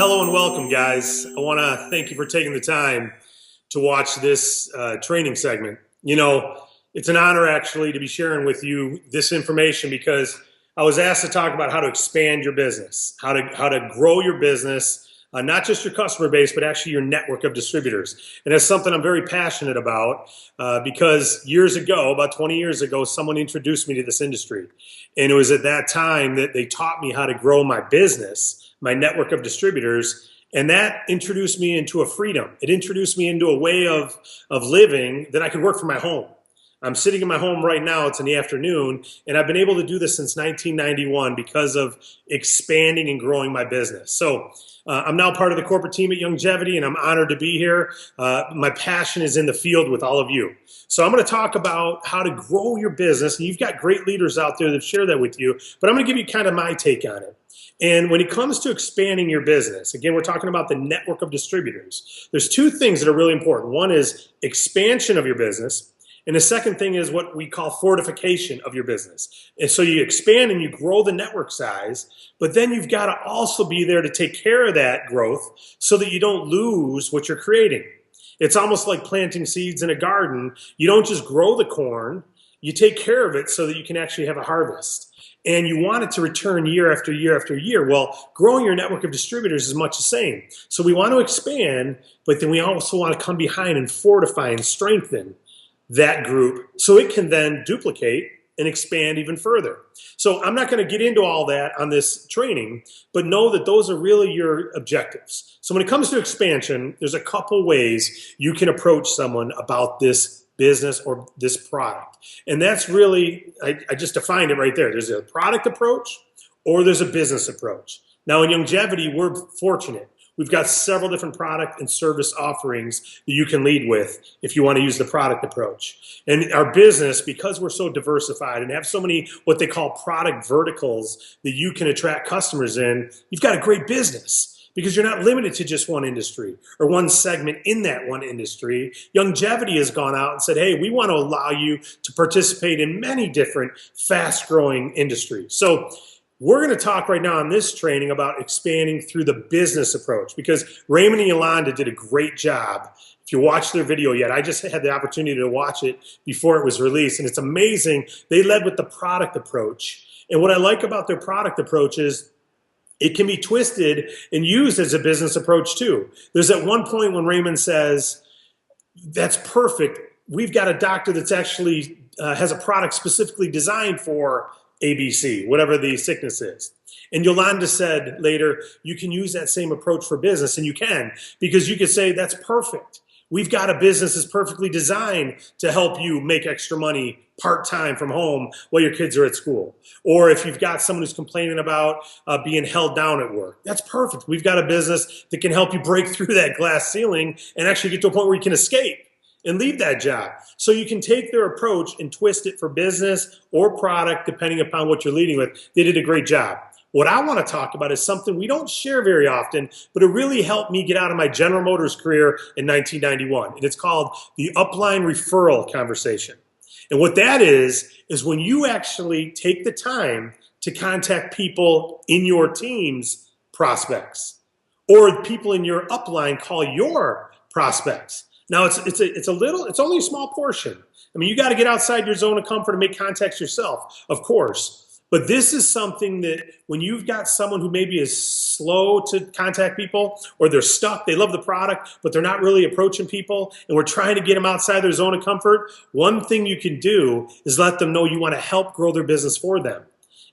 Hello and welcome, guys. I want to thank you for taking the time to watch this training segment. You know, it's an honor actually to be sharing with you this information because I was asked to talk about how to expand your business, how to grow your business, not just your customer base, but actually your network of distributors. And that's something I'm very passionate about because years ago, about 20 years ago, someone introduced me to this industry. And it was at that time that they taught me how to grow my business, my network of distributors, and that introduced me into a freedom. It introduced me into a way of living that I could work from my home. I'm sitting in my home right now, it's in the afternoon, and I've been able to do this since 1991 because of expanding and growing my business. So I'm now part of the corporate team at Longevity, and I'm honored to be here. My passion is in the field with all of you. So I'm going to talk about how to grow your business, and you've got great leaders out there that share that with you, but I'm going to give you kind of my take on it. And when it comes to expanding your business, again, we're talking about the network of distributors. There's two things that are really important. One is expansion of your business, and the second thing is what we call fortification of your business. And so you expand and you grow the network size, but then you've got to also be there to take care of that growth so that you don't lose what you're creating. It's almost like planting seeds in a garden. You don't just grow the corn, you take care of it so that you can actually have a harvest. And you want it to return year after year after year. Well, growing your network of distributors is much the same. So we want to expand, but then we also want to come behind and fortify and strengthen that group so it can then duplicate and expand even further. So I'm not going to get into all that on this training, but know that those are really your objectives. So when it comes to expansion, there's a couple ways you can approach someone about this business or this product. And that's really, I just defined it right there. There's a product approach or there's a business approach. Now in Longevity, we're fortunate. We've got several different product and service offerings that you can lead with if you want to use the product approach. And our business, because we're so diversified and have so many what they call product verticals that you can attract customers in, you've got a great business because you're not limited to just one industry or one segment in that one industry. Longevity has gone out and said, hey, we want to allow you to participate in many different fast-growing industries. So we're going to talk right now on this training about expanding through the business approach because Raymond and Yolanda did a great job. If you watched their video yet, I just had the opportunity to watch it before it was released, and it's amazing. They led with the product approach. And what I like about their product approach is it can be twisted and used as a business approach too. There's at one point when Raymond says, that's perfect. We've got a doctor that's actually has a product specifically designed for ABC, whatever the sickness is. And Yolanda said later, you can use that same approach for business, and you can, because you could say that's perfect. We've got a business that's perfectly designed to help you make extra money part-time from home while your kids are at school. Or if you've got someone who's complaining about being held down at work, that's perfect. We've got a business that can help you break through that glass ceiling and actually get to a point where you can escape and leave that job. So you can take their approach and twist it for business or product, depending upon what you're leading with. They did a great job. What I want to talk about is something we don't share very often, but it really helped me get out of my General Motors career in 1991. And it's called the upline referral conversation. And what that is when you actually take the time to contact people in your team's prospects, or people in your upline call your prospects. Now it's only a small portion. I mean, you got to get outside your zone of comfort and make contacts yourself, of course. But this is something that when you've got someone who maybe is slow to contact people, or they're stuck, they love the product, but they're not really approaching people, and we're trying to get them outside their zone of comfort, one thing you can do is let them know you want to help grow their business for them.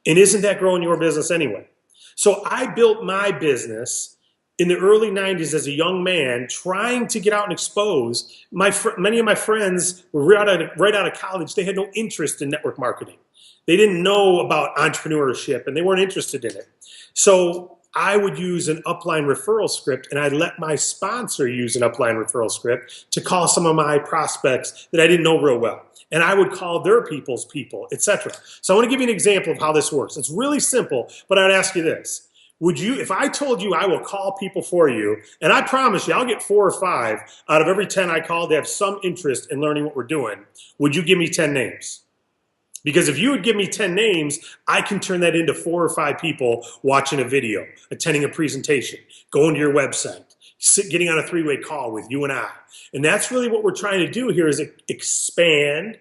And isn't that growing your business anyway? So I built my business in the early 90s as a young man, trying to get out and expose. Many of my friends were right out of college. They had no interest in network marketing. They didn't know about entrepreneurship, and they weren't interested in it. So I would use an upline referral script, and I'd let my sponsor use an upline referral script to call some of my prospects that I didn't know real well. And I would call their people's people, etc. So I want to give you an example of how this works. It's really simple, but I'd ask you this. Would you, if I told you I will call people for you, and I promise you I'll get 4 or 5 out of every 10 I call, they have some interest in learning what we're doing, would you give me 10 names? Because if you would give me 10 names, I can turn that into 4 or 5 people watching a video, attending a presentation, going to your website, getting on a 3-way call with you and I. And that's really what we're trying to do here is expand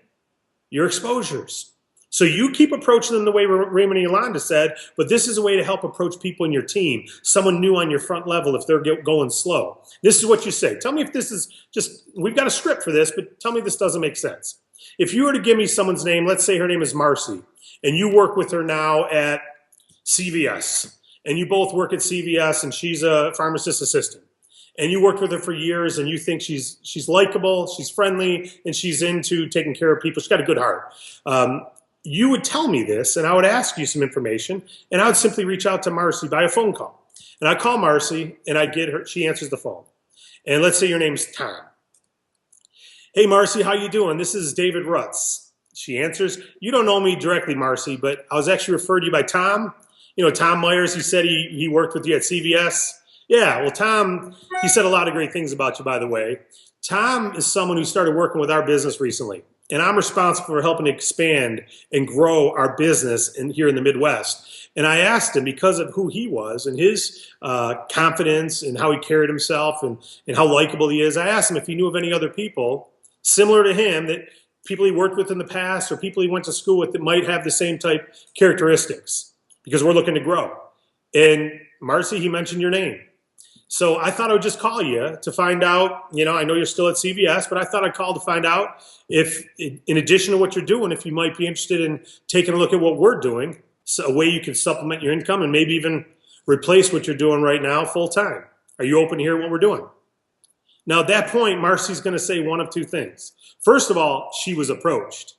your exposures. So you keep approaching them the way Raymond and Yolanda said, but this is a way to help approach people in your team, someone new on your front level if they're going slow. This is what you say. Tell me if this is just, we've got a script for this, but tell me this doesn't make sense. If you were to give me someone's name, let's say her name is Marcy, and you work with her now at CVS, and you both work at CVS, and she's a pharmacist assistant, and you worked with her for years, and you think she's likable, she's friendly, and she's into taking care of people. She's got a good heart. You would tell me this, and I would ask you some information, and I would simply reach out to Marcy by a phone call. And I call Marcy, and I get her, she answers the phone. And let's say your name's Tom. Hey, Marcy, how you doing? This is David Rutz. She answers, you don't know me directly, Marcy, but I was actually referred to you by Tom. You know, Tom Myers, he said he worked with you at CVS. Yeah, well, Tom, he said a lot of great things about you, by the way. Tom is someone who started working with our business recently, and I'm responsible for helping to expand and grow our business here in the Midwest. And I asked him, because of who he was and his confidence and how he carried himself and how likable he is, I asked him if he knew of any other people similar to him, that people he worked with in the past or people he went to school with that might have the same type characteristics, because we're looking to grow. And Marcy, he mentioned your name. So I thought I would just call you to find out, you know, I know you're still at CVS, but I thought I'd call to find out if, in addition to what you're doing, if you might be interested in taking a look at what we're doing, so a way you can supplement your income and maybe even replace what you're doing right now full time. Are you open to hear what we're doing? Now, at that point, Marcy's going to say one of 2 things. First of all, she was approached.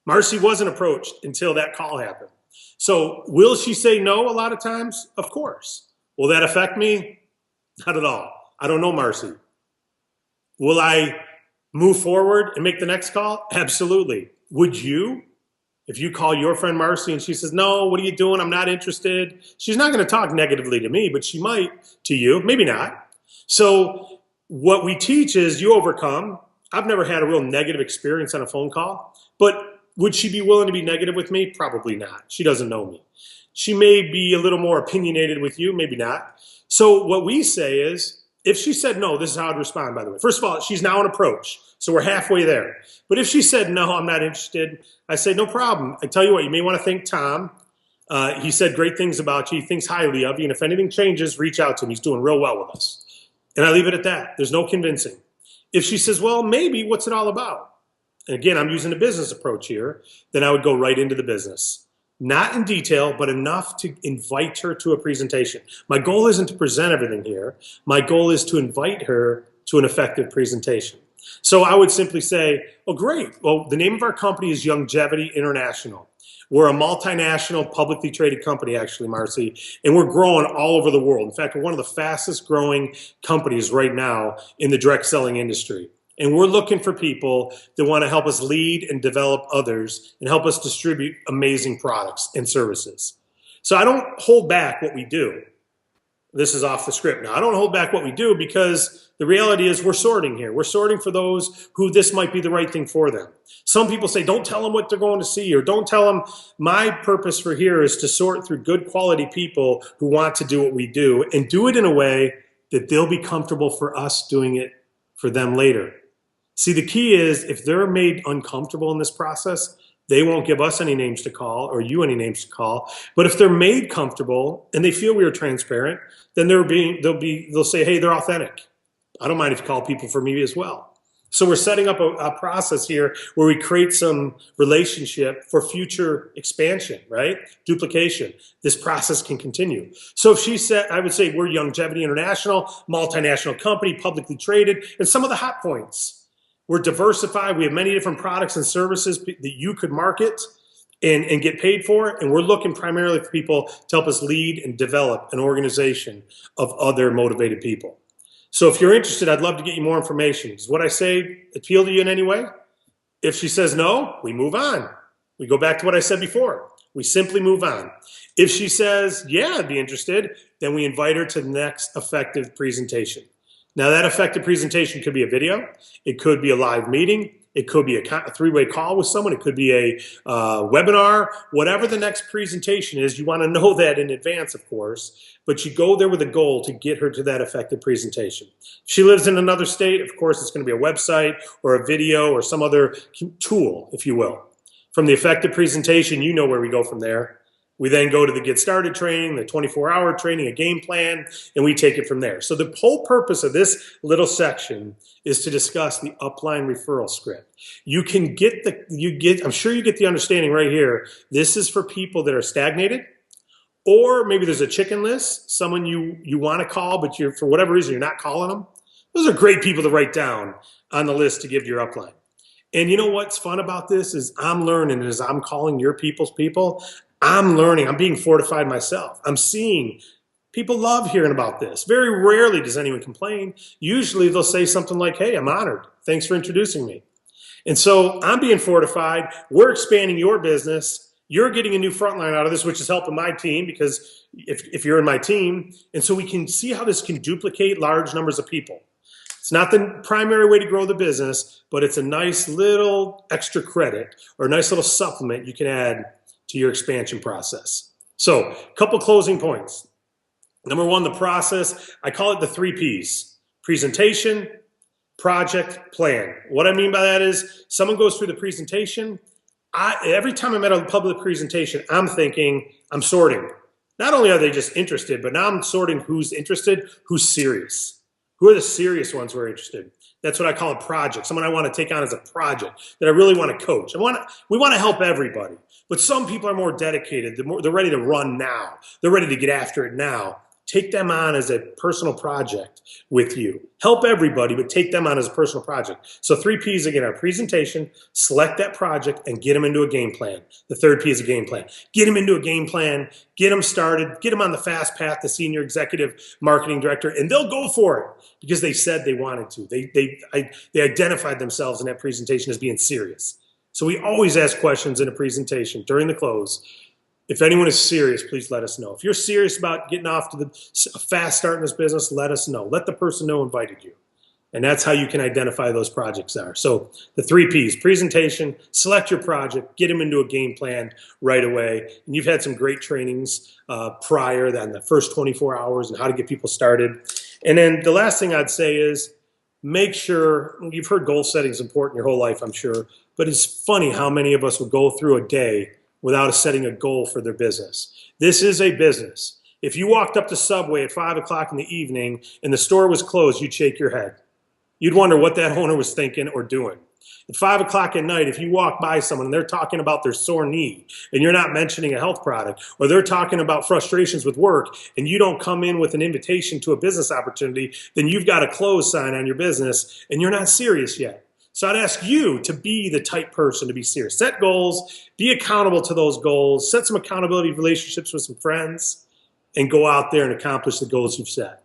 Marcy wasn't approached until that call happened. So will she say no a lot of times? Of course. Will that affect me? Not at all. I don't know Marcy. Will I move forward and make the next call? Absolutely. Would you? If you call your friend Marcy and she says, no, what are you doing? I'm not interested. She's not going to talk negatively to me, but she might to you. Maybe not. So what we teach is you overcome. I've never had a real negative experience on a phone call, but would she be willing to be negative with me? Probably not. She doesn't know me. She may be a little more opinionated with you, maybe not. So what we say is, if she said no, this is how I'd respond, by the way. First of all, she's now an approach, so we're halfway there. But if she said no, I'm not interested, I say no problem. I tell you what, you may want to thank Tom. He said great things about you. He thinks highly of you, and if anything changes, reach out to him. He's doing real well with us. And I leave it at that. There's no convincing. If she says, well, maybe, what's it all about? And again, I'm using a business approach here. Then I would go right into the business. Not in detail, but enough to invite her to a presentation. My goal isn't to present everything here. My goal is to invite her to an effective presentation. So I would simply say, oh, great. Well, the name of our company is Longevity International. We're a multinational, publicly traded company, actually, Marcy, and we're growing all over the world. In fact, we're one of the fastest growing companies right now in the direct selling industry. And we're looking for people that want to help us lead and develop others and help us distribute amazing products and services. So I don't hold back what we do. This is off the script now. I don't hold back what we do because the reality is we're sorting here. We're sorting for those who this might be the right thing for them. Some people say, don't tell them what they're going to see, or don't tell them. My purpose for here is to sort through good quality people who want to do what we do and do it in a way that they'll be comfortable for us doing it for them later. See, the key is if they're made uncomfortable in this process, they won't give us any names to call or you any names to call. But if they're made comfortable and they feel we are transparent, then they'll say, hey, they're authentic. I don't mind if you call people for me as well. So we're setting up a process here where we create some relationship for future expansion, right? Duplication. This process can continue. So if she said, I would say we're Longevity International, multinational company, publicly traded, and some of the hot points. We're diversified. We have many different products and services that you could market and get paid for. And we're looking primarily for people to help us lead and develop an organization of other motivated people. So if you're interested, I'd love to get you more information. Does what I say appeal to you in any way? If she says no, we move on. We go back to what I said before. We simply move on. If she says, yeah, I'd be interested, then we invite her to the next effective presentation. Now, that effective presentation could be a video. It could be a live meeting. It could be a three-way call with someone. It could be a webinar, whatever the next presentation is. You want to know that in advance, of course, but you go there with a goal to get her to that effective presentation. If she lives in another state, of course, it's going to be a website or a video or some other tool, if you will. From the effective presentation, you know where we go from there. We then go to the Get Started training, the 24-hour training, a game plan, and we take it from there. So the whole purpose of this little section is to discuss the upline referral script. You can get I'm sure you get the understanding right here. This is for people that are stagnated, or maybe there's a chicken list, someone you want to call, but for whatever reason, you're not calling them. Those are great people to write down on the list to give to your upline. And you know what's fun about this is I'm learning as I'm calling your people's people. I'm learning. I'm being fortified myself. I'm seeing people love hearing about this. Very rarely does anyone complain. Usually they'll say something like, hey, I'm honored. Thanks for introducing me. And so I'm being fortified. We're expanding your business. You're getting a new frontline out of this, which is helping my team because if you're in my team. And so we can see how this can duplicate large numbers of people. It's not the primary way to grow the business, but it's a nice little extra credit or a nice little supplement you can add to your expansion process. So a couple closing points. Number one, the process, I call it the 3 Ps: presentation, project, plan. What I mean by that is someone goes through the presentation. Every time I'm at a public presentation, I'm thinking, I'm sorting. Not only are they just interested, but now I'm sorting who's interested, who's serious. Who are the serious ones who are interested? That's what I call a project, someone I want to take on as a project that I really want to coach. We want to help everybody, but some people are more dedicated. They're ready to run now. They're ready to get after it now. Take them on as a personal project with you. Help everybody, but take them on as a personal project. So 3 Ps again are presentation, select that project, and get them into a game plan. The 3rd P is a game plan. Get them into a game plan, get them started, get them on the fast path to senior executive marketing director, and they'll go for it because they said they wanted to. They identified themselves in that presentation as being serious. So we always ask questions in a presentation during the close. If anyone is serious, please let us know. If you're serious about getting off to a fast start in this business, let us know. Let the person know who invited you. And that's how you can identify those projects are. So the 3 Ps, presentation, select your project, get them into a game plan right away. And you've had some great trainings prior on the first 24 hours and how to get people started. And then the last thing I'd say is make sure, you've heard goal setting is important your whole life, I'm sure, but it's funny how many of us will go through a day without setting a goal for their business. This is a business. If you walked up to Subway at 5 o'clock in the evening and the store was closed, you'd shake your head. You'd wonder what that owner was thinking or doing. At 5 o'clock at night, if you walk by someone and they're talking about their sore knee and you're not mentioning a health product, or they're talking about frustrations with work and you don't come in with an invitation to a business opportunity, then you've got a close sign on your business and you're not serious yet. So I'd ask you to be the type person to be serious. Set goals, be accountable to those goals, set some accountability relationships with some friends, and go out there and accomplish the goals you've set.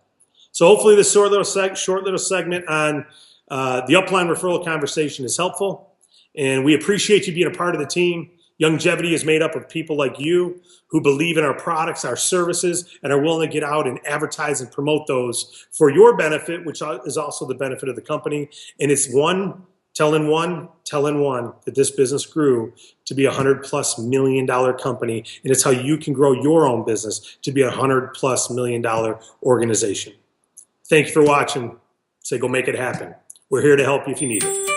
So hopefully this short little segment on the upline referral conversation is helpful. And we appreciate you being a part of the team. Longevity is made up of people like you who believe in our products, our services, and are willing to get out and advertise and promote those for your benefit, which is also the benefit of the company. And it's telling one that this business grew to be $100+ million company. And it's how you can grow your own business to be a $100+ million organization. Thank you for watching. Say, go make it happen. We're here to help you if you need it.